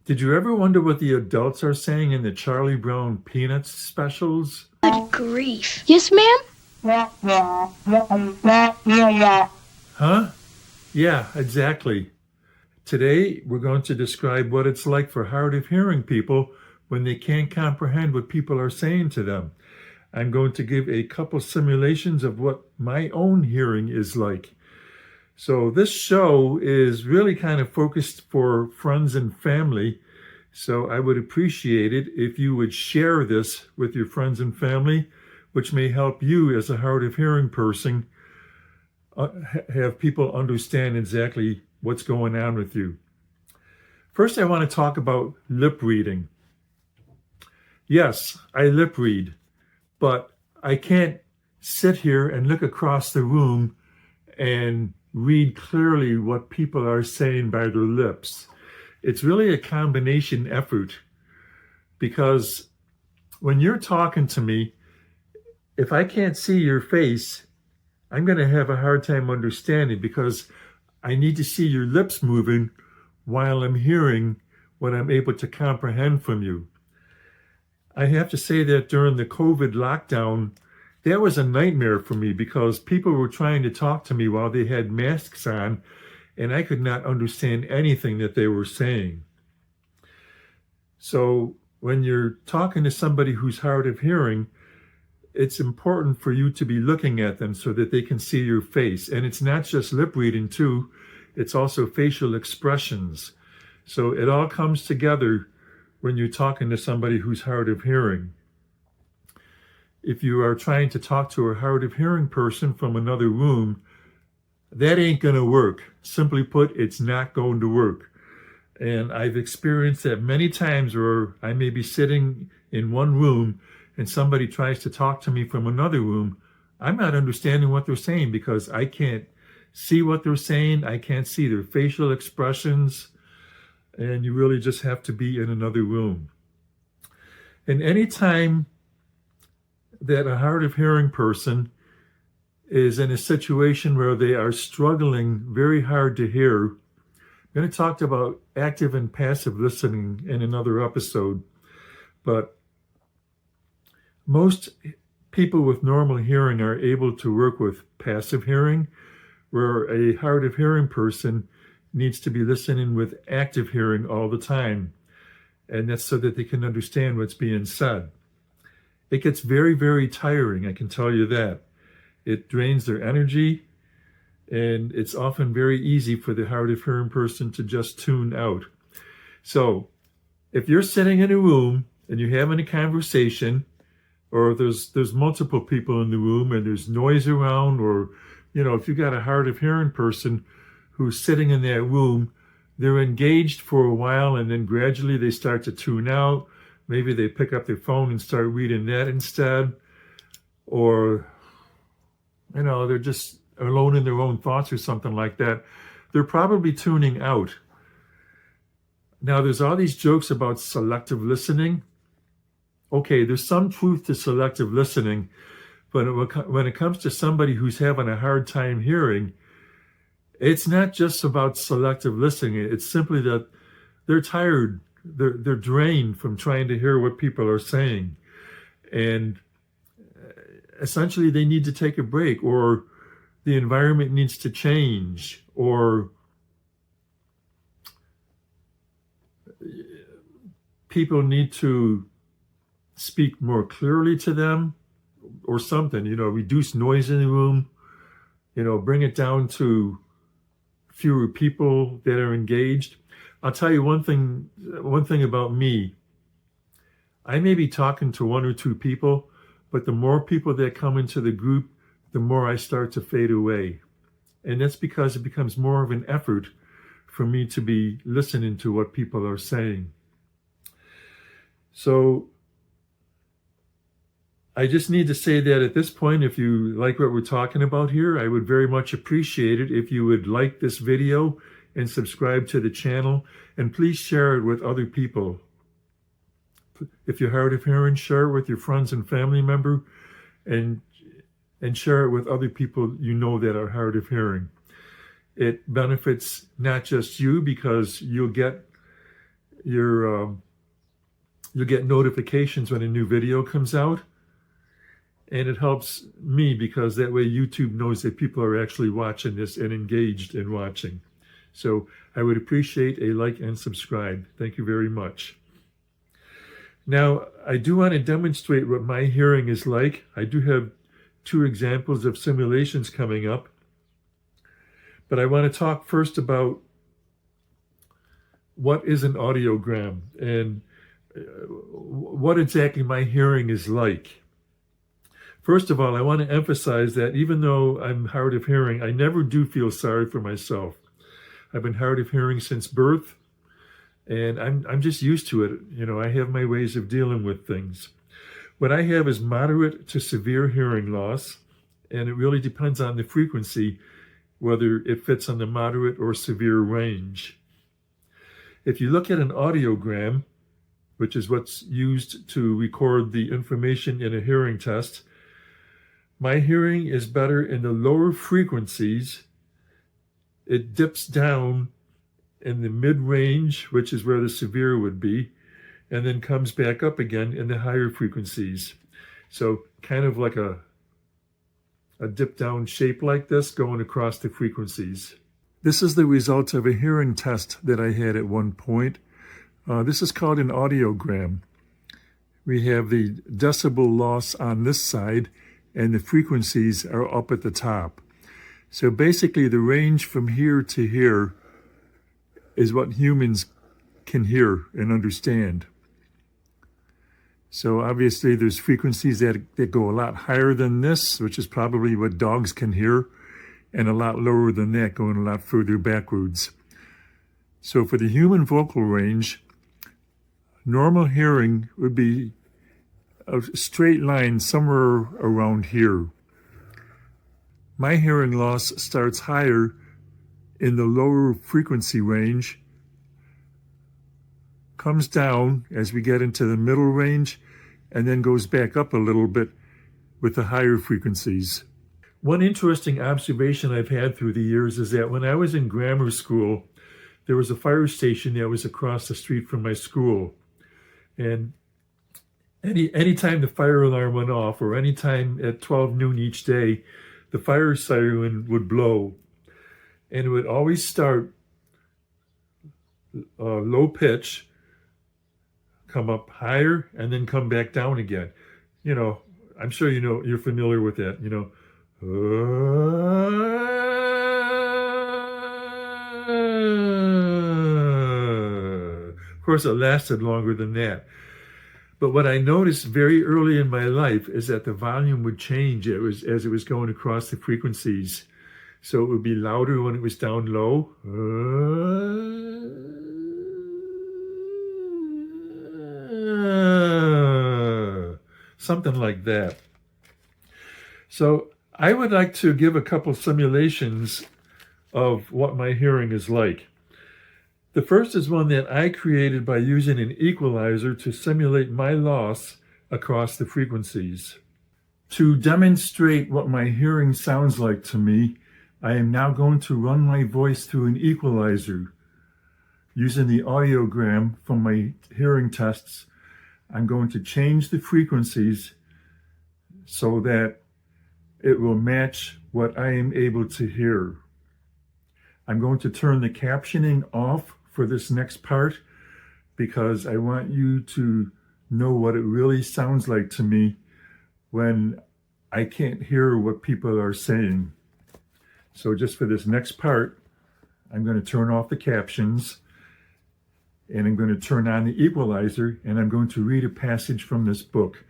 Did you ever wonder what the adults are saying in the Charlie Brown Peanuts specials? Good grief. Yes, ma'am? Huh? Yeah, exactly. Today, we're going to describe what it's like for hard of hearing people when they can't comprehend what people are saying to them. I'm going to give a couple simulations of what my own hearing is like. So, this show is really kind of focused for friends and family. So, I would appreciate it if you would share this with your friends and family, which may help you as a hard of hearing person have people understand exactly what's going on with you. First, I want to talk about lip reading. Yes, I lip read, but I can't sit here and look across the room and read clearly what people are saying by their lips. It's really a combination effort because when you're talking to me, if I can't see your face, I'm going to have a hard time understanding because I need to see your lips moving while I'm hearing what I'm able to comprehend from you. I have to say that during the COVID lockdown, that was a nightmare for me because people were trying to talk to me while they had masks on, and I could not understand anything that they were saying. So when you're talking to somebody who's hard of hearing, it's important for you to be looking at them so that they can see your face. And it's not just lip reading too, it's also facial expressions. So it all comes together when you're talking to somebody who's hard of hearing. If you are trying to talk to a hard of hearing person from another room, that ain't going to work. Simply put, it's not going to work. And I've experienced that many times where I may be sitting in one room and somebody tries to talk to me from another room. I'm not understanding what they're saying because I can't see what they're saying. I can't see their facial expressions. And you really just have to be in another room. And anytime that a hard of hearing person is in a situation where they are struggling very hard to hear, I'm going to talk about active and passive listening in another episode. But most people with normal hearing are able to work with passive hearing, where a hard of hearing person needs to be listening with active hearing all the time. And that's so that they can understand what's being said. It gets very, very tiring, I can tell you that. It drains their energy, and it's often very easy for the hard of hearing person to just tune out. So if you're sitting in a room and you're having a conversation, or there's multiple people in the room and there's noise around, or if you got a hard of hearing person who's sitting in that room, they're engaged for a while and then gradually they start to tune out. Maybe they pick up their phone and start reading that instead, or they're just alone in their own thoughts or something like that. They're probably tuning out. Now, there's all these jokes about selective listening. Okay, there's some truth to selective listening, but when it comes to somebody who's having a hard time hearing, it's not just about selective listening. It's simply that they're tired, they're drained from trying to hear what people are saying. And essentially they need to take a break, or the environment needs to change, or people need to speak more clearly to them or something, reduce noise in the room, bring it down to fewer people that are engaged. I'll tell you one thing about me. I may be talking to one or two people, but the more people that come into the group, the more I start to fade away. And that's because it becomes more of an effort for me to be listening to what people are saying. So I just need to say that at this point, if you like what we're talking about here, I would very much appreciate it if you would like this video and subscribe to the channel, and please share it with other people. If you're hard of hearing, share it with your friends and family member, and share it with other people that are hard of hearing. It benefits not just you, because you'll get you'll get notifications when a new video comes out. And it helps me because that way YouTube knows that people are actually watching this and engaged in watching. So I would appreciate a like and subscribe. Thank you very much. Now, I do want to demonstrate what my hearing is like. I do have 2 examples of simulations coming up. But I want to talk first about what is an audiogram and what exactly my hearing is like. First of all, I want to emphasize that even though I'm hard of hearing, I never do feel sorry for myself. I've been hard of hearing since birth, and I'm just used to it. You know, I have my ways of dealing with things. What I have is moderate to severe hearing loss, and it really depends on the frequency, whether it fits on the moderate or severe range. If you look at an audiogram, which is what's used to record the information in a hearing test, my hearing is better in the lower frequencies. It dips down in the mid-range, which is where the severe would be, and then comes back up again in the higher frequencies. So kind of like a dip-down shape like this going across the frequencies. This is the result of a hearing test that I had at one point. This is called an audiogram. We have the decibel loss on this side, and the frequencies are up at the top. So basically the range from here to here is what humans can hear and understand. So obviously there's frequencies that go a lot higher than this, which is probably what dogs can hear, and a lot lower than that, going a lot further backwards. So for the human vocal range, normal hearing would be a straight line somewhere around here. My hearing loss starts higher in the lower frequency range, comes down as we get into the middle range, and then goes back up a little bit with the higher frequencies. One interesting observation I've had through the years is that when I was in grammar school, there was a fire station that was across the street from my school. And anytime the fire alarm went off, or anytime at 12 noon each day, the fire siren would blow. And it would always start low pitch, come up higher, and then come back down again. You know, I'm sure you know, you're familiar with that, you know. Of course, it lasted longer than that. But what I noticed very early in my life is that the volume would change as it was going across the frequencies. So it would be louder when it was down low. Something like that. So I would like to give a couple simulations of what my hearing is like. The first is one that I created by using an equalizer to simulate my loss across the frequencies. To demonstrate what my hearing sounds like to me, I am now going to run my voice through an equalizer. Using the audiogram from my hearing tests, I'm going to change the frequencies so that it will match what I am able to hear. I'm going to turn the captioning off for this next part because I want you to know what it really sounds like to me when I can't hear what people are saying. So just for this next part, I'm going to turn off the captions and I'm going to turn on the equalizer and I'm going to read a passage from this book.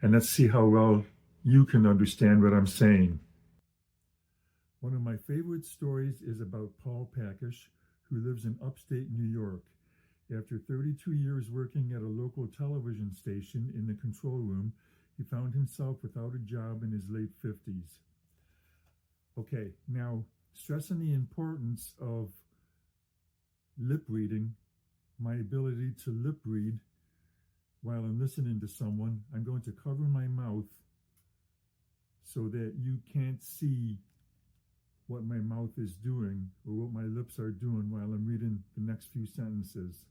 And let's see how well you can understand what I'm saying. One of my favorite stories is about Paul Packish, who lives in upstate New York. After 32 years working at a local television station in the control room, he found himself without a job in his late 50s. Okay, now stressing the importance of lip reading, my ability to lip read while I'm listening to someone, I'm going to cover my mouth so that you can't see what my mouth is doing or what my lips are doing while I'm reading the next few sentences.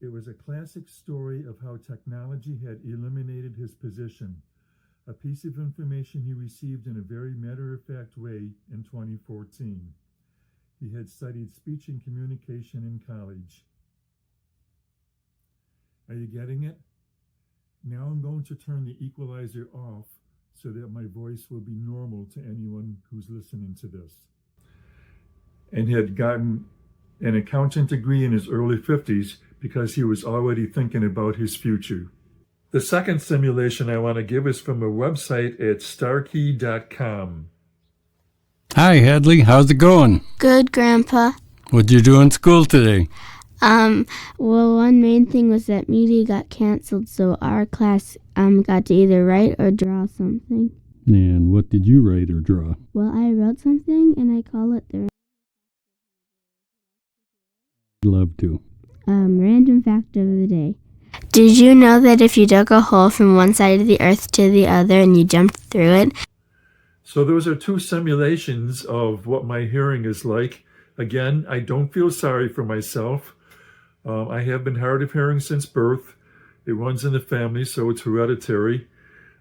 It was a classic story of how technology had eliminated his position, a piece of information he received in a very matter-of-fact way in 2014. He had studied speech and communication in college. Are you getting it? Now I'm going to turn the equalizer off so that my voice will be normal to anyone who's listening to this. And he had gotten an accountant degree in his early 50s because he was already thinking about his future. The second simulation I want to give is from a website at starkey.com. Hi, Hadley. How's it going? Good, Grandpa. What'd you do in school today? Well, one main thing was that media got canceled, so our class, got to either write or draw something. And what did you write or draw? Well, I wrote something, and I call it the Love to. random fact of the day. Did you know that if you dug a hole from one side of the earth to the other and you jumped through it? So those are two simulations of what my hearing is like. Again, I don't feel sorry for myself. I have been hard of hearing since birth. It runs in the family, so it's hereditary.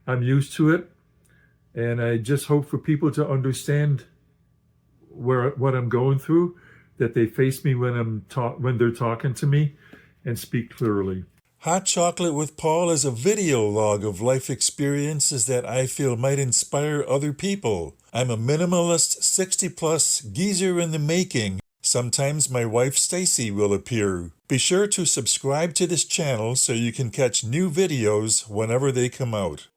I'm used to it, and I just hope for people to understand what I'm going through, that they face me when they're talking to me, and speak clearly. Hot Chocolate with Paul is a video log of life experiences that I feel might inspire other people. I'm a minimalist 60-plus geezer in the making. Sometimes my wife Stacy will appear. Be sure to subscribe to this channel so you can catch new videos whenever they come out.